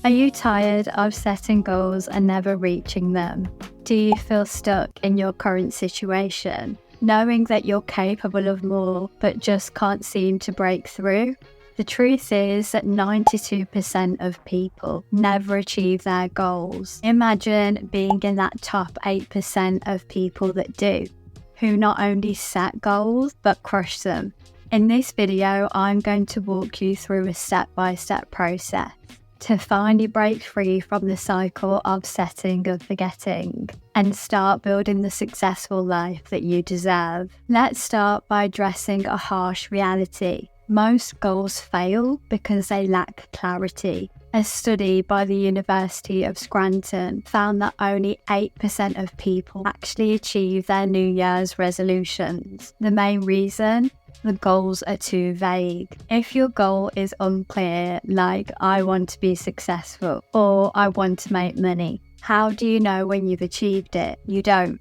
Are you tired of setting goals and never reaching them? Do you feel stuck in your current situation, knowing that you're capable of more but just can't seem to break through? The truth is that 92% of people never achieve their goals. Imagine being in that top 8% of people that do, who not only set goals but crush them. In this video, I'm going to walk you through a step-by-step process to finally break free from the cycle of setting and forgetting and start building the successful life that you deserve. Let's start by addressing a harsh reality. Most goals fail because they lack clarity. A study by the University of Scranton found that only 8% of people actually achieve their New Year's resolutions. The main reason? The goals are too vague. If your goal is unclear, like I want to be successful or I want to make money, how do you know when you've achieved it? You don't.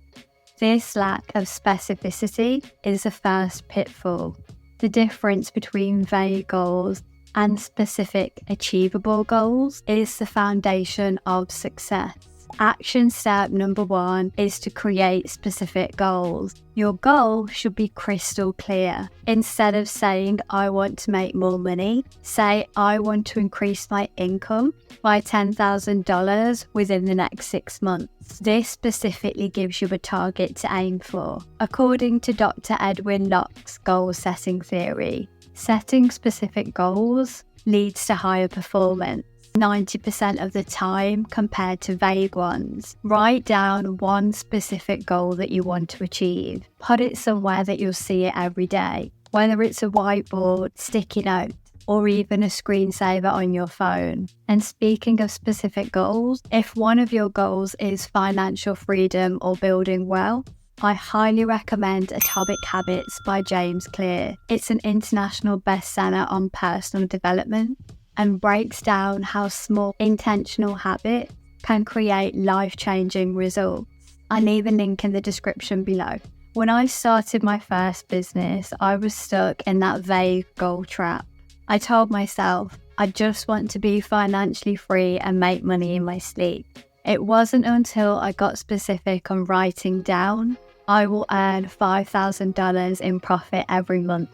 This lack of specificity is the first pitfall. The difference between vague goals and specific achievable goals is the foundation of success. Action step number 1 is to create specific goals. Your goal should be crystal clear. Instead of saying, I want to make more money, say, I want to increase my income by $10,000 within the next 6 months. This specifically gives you a target to aim for. According to Dr. Edwin Locke's goal setting theory, setting specific goals leads to higher performance 90% of the time compared to vague ones. Write down one specific goal that you want to achieve. Put it somewhere that you'll see it every day, whether it's a whiteboard, sticky note, or even a screensaver on your phone. And speaking of specific goals, if one of your goals is financial freedom or building wealth, I highly recommend Atomic Habits by James Clear. It's an international bestseller on personal development and breaks down how small intentional habits can create life-changing results. I'll leave a link in the description below. When I started my first business, I was stuck in that vague goal trap. I told myself, I just want to be financially free and make money in my sleep. It wasn't until I got specific on writing down, I will earn $5,000 in profit every month,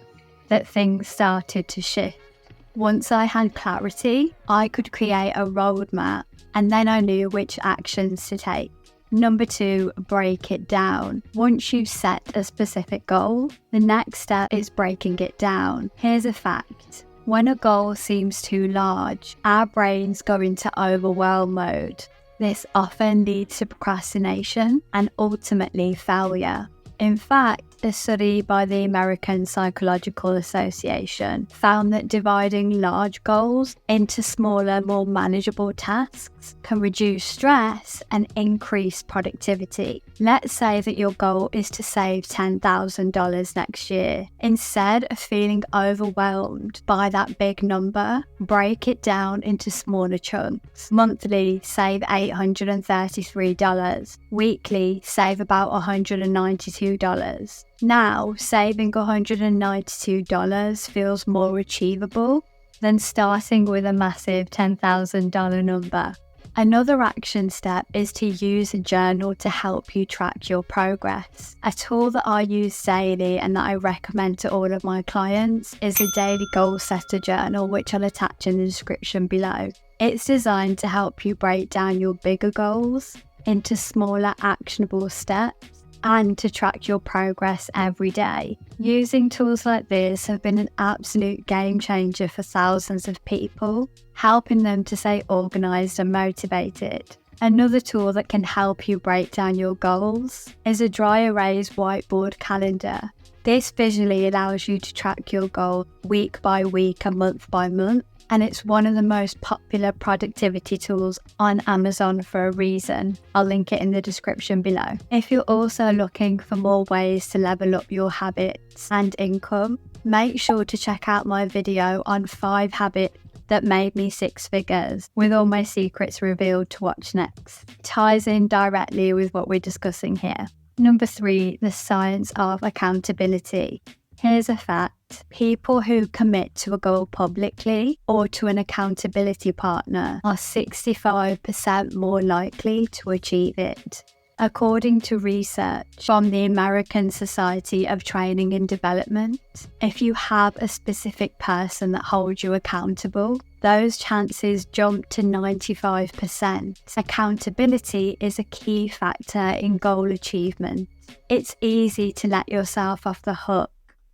that things started to shift. Once I had clarity, I could create a roadmap and then I knew which actions to take. Number 2, break it down. Once you've set a specific goal, the next step is breaking it down. Here's a fact. When a goal seems too large, our brains go into overwhelm mode. This often leads to procrastination and ultimately failure. In fact, a study by the American Psychological Association found that dividing large goals into smaller, more manageable tasks can reduce stress and increase productivity. Let's say that your goal is to save $10,000 next year. Instead of feeling overwhelmed by that big number, break it down into smaller chunks. Monthly, save $833. Weekly, save about $192. Now, saving $192 feels more achievable than starting with a massive $10,000 number. Another action step is to use a journal to help you track your progress. A tool that I use daily and that I recommend to all of my clients is a daily goal setter journal, which I'll attach in the description below. It's designed to help you break down your bigger goals into smaller actionable steps and to track your progress every day. Using tools like this have been an absolute game changer for thousands of people, helping them to stay organized and motivated. Another tool that can help you break down your goals is a dry erase whiteboard calendar. This visually allows you to track your goal week by week and month by month, and it's one of the most popular productivity tools on Amazon for a reason. I'll link it in the description below. If you're also looking for more ways to level up your habits and income, make sure to check out my video on 5 habits that made me 6 figures, with all my secrets revealed to watch next. Ties in directly with what we're discussing here. Number 3, the science of accountability. Here's a fact. People who commit to a goal publicly or to an accountability partner are 65% more likely to achieve it. According to research from the American Society of Training and Development, if you have a specific person that holds you accountable, those chances jump to 95%. Accountability is a key factor in goal achievement. It's easy to let yourself off the hook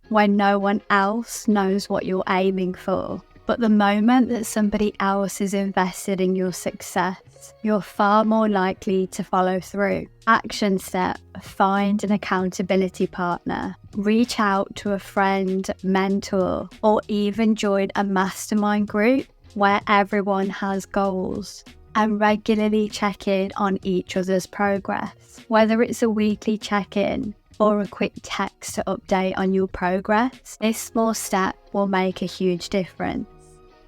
when no one else knows what you're aiming for. But the moment that somebody else is invested in your success, you're far more likely to follow through. Action step: find an accountability partner. Reach out to a friend, mentor, or even join a mastermind group where everyone has goals, and regularly check in on each other's progress. Whether it's a weekly check-in or a quick text to update on your progress, this small step will make a huge difference.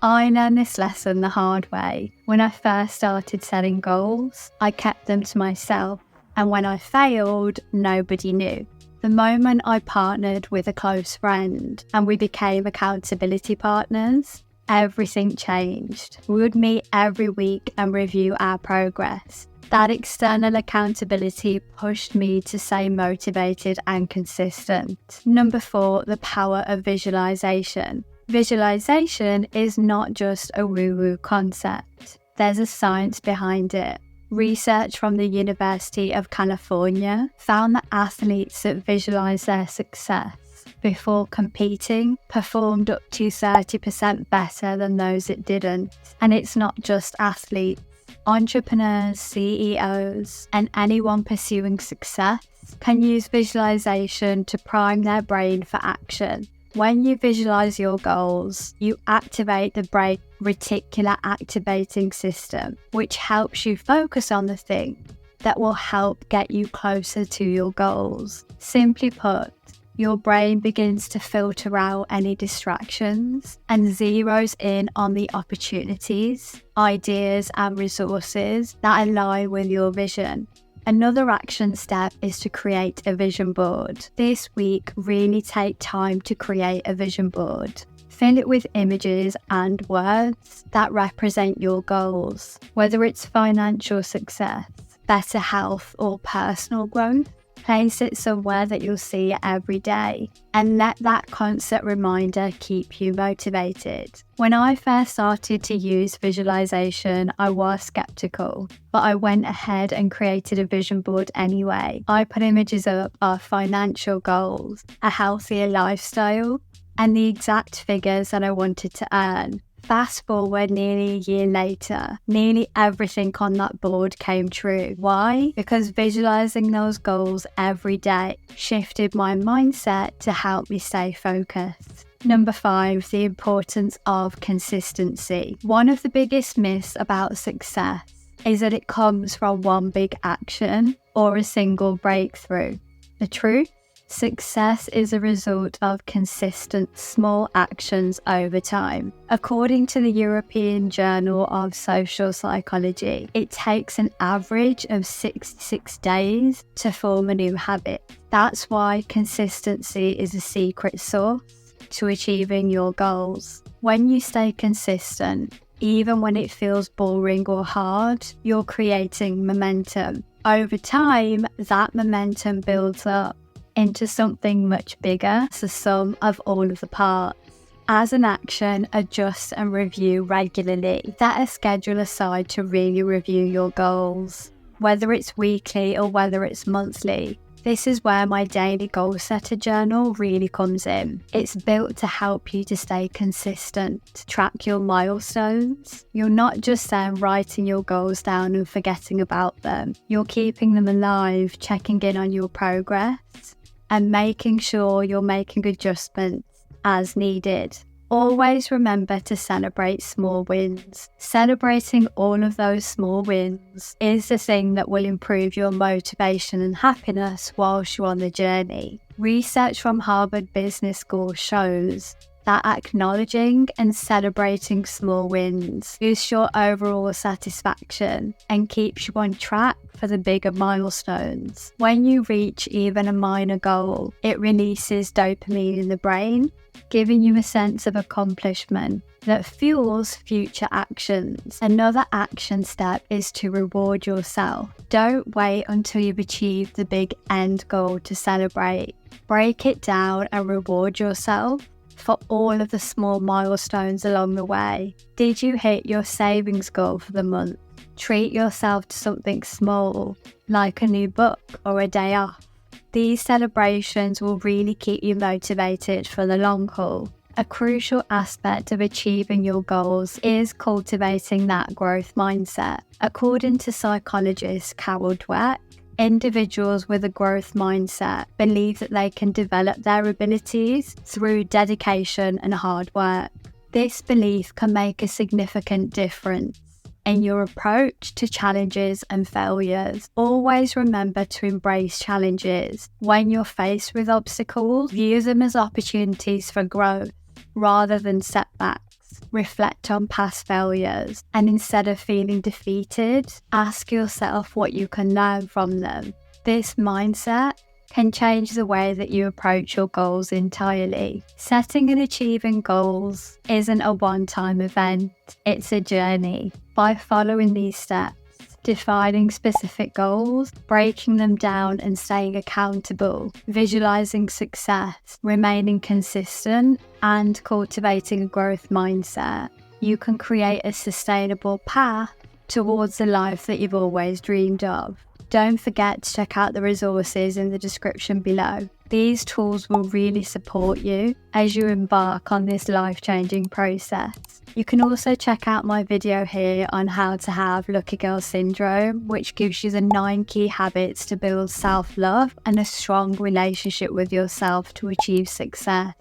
I learned this lesson the hard way. When I first started setting goals, I kept them to myself, and when I failed, nobody knew. The moment I partnered with a close friend and we became accountability partners, everything changed. We would meet every week and review our progress. That external accountability pushed me to stay motivated and consistent. Number 4, the power of visualization. Visualization is not just a woo-woo concept. There's a science behind it. Research from the University of California found that athletes that visualize their success before competing performed up to 30% better than those that didn't. And it's not just athletes. Entrepreneurs, CEOs, and anyone pursuing success can use visualization to prime their brain for action. When you visualize your goals, you activate the brain reticular activating system, which helps you focus on the thing that will help get you closer to your goals. Simply put, your brain begins to filter out any distractions and zeroes in on the opportunities, ideas, and resources that align with your vision. Another action step is to create a vision board. This week, really take time to create a vision board. Fill it with images and words that represent your goals, whether it's financial success, better health, or personal growth. Place it somewhere that you'll see it every day, and let that constant reminder keep you motivated. When I first started to use visualization, I was skeptical, but I went ahead and created a vision board anyway. I put images up of financial goals, a healthier lifestyle, and the exact figures that I wanted to earn. Fast forward nearly a year later, nearly everything on that board came true. Why? Because visualizing those goals every day shifted my mindset to help me stay focused. Number 5, the importance of consistency. One of the biggest myths about success is that it comes from one big action or a single breakthrough. The truth? Success is a result of consistent small actions over time. According to the European Journal of Social Psychology, it takes an average of 66 days to form a new habit. That's why consistency is a secret sauce to achieving your goals. When you stay consistent, even when it feels boring or hard, you're creating momentum. Over time, that momentum builds up into something much bigger, the sum of all of the parts. As an action, adjust and review regularly. Set a schedule aside to really review your goals, whether it's weekly or whether it's monthly. This is where my daily goal setter journal really comes in. It's built to help you to stay consistent, track your milestones. You're not just writing your goals down and forgetting about them. You're keeping them alive, checking in on your progress, and making sure you're making adjustments as needed. Always remember to celebrate small wins. Celebrating all of those small wins is the thing that will improve your motivation and happiness whilst you're on the journey. Research from Harvard Business School shows that acknowledging and celebrating small wins boosts your overall satisfaction and keeps you on track for the bigger milestones. When you reach even a minor goal, it releases dopamine in the brain, giving you a sense of accomplishment that fuels future actions. Another action step is to reward yourself. Don't wait until you've achieved the big end goal to celebrate. Break it down and reward yourself for all of the small milestones along the way. Did you hit your savings goal for the month? Treat yourself to something small, like a new book or a day off. These celebrations will really keep you motivated for the long haul. A crucial aspect of achieving your goals is cultivating that growth mindset. According to psychologist Carol Dweck, individuals with a growth mindset believe that they can develop their abilities through dedication and hard work. This belief can make a significant difference in your approach to challenges and failures. Always remember to embrace challenges. When you're faced with obstacles, view them as opportunities for growth rather than setbacks. Reflect on past failures, and instead of feeling defeated, ask yourself what you can learn from them. This mindset can change the way that you approach your goals entirely. Setting and achieving goals isn't a one-time event, it's a journey. By following these steps, defining specific goals, breaking them down and staying accountable, visualizing success, remaining consistent, and cultivating a growth mindset, you can create a sustainable path towards the life that you've always dreamed of. Don't forget to check out the resources in the description below. These tools will really support you as you embark on this life-changing process. You can also check out my video here on how to have Lucky Girl Syndrome, which gives you the 9 key habits to build self-love and a strong relationship with yourself to achieve success.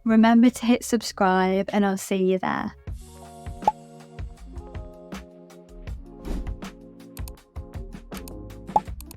Remember to hit subscribe, and I'll see you there.